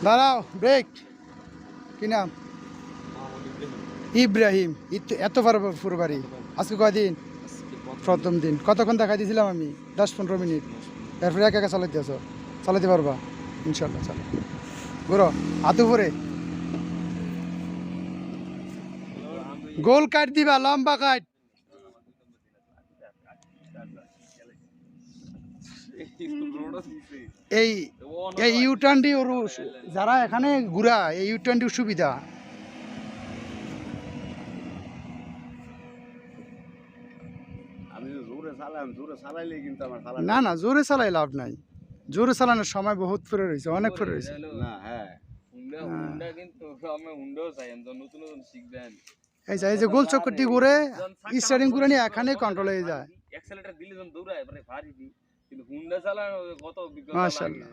দাঁড়াও ব্রেক। কি নাম? ইব্রাহিম। এত পুরো বাড়ি। আজকে কয়দিন? প্রথম দিন। কতক্ষণ দেখা দিয়েছিলাম আমি? 10-15 মিনিট। এরপরে একা একা চালাইতে আছো, চালাতে পারবা ইনশাল্লাহ। চালো ঘুরো হাতু পরে গোল কাট দিবা, লম্বা কাট। এই এই ইউটার্নটি ওর যারা এখানে ঘুরা, এই ইউটার্নটি সুবিধা। না না, জোরে চালাই লাভ নাই। জোরে চালানোর সময় বহুত পরে রয়েছে, অনেক পরে রয়েছে। এই যে এই যে গোল চক্করটি ঘুরে স্টার্টিং করে নিয়ে এখানে কন্ট্রোল হয়ে যায়। মাশাআল্লাহ।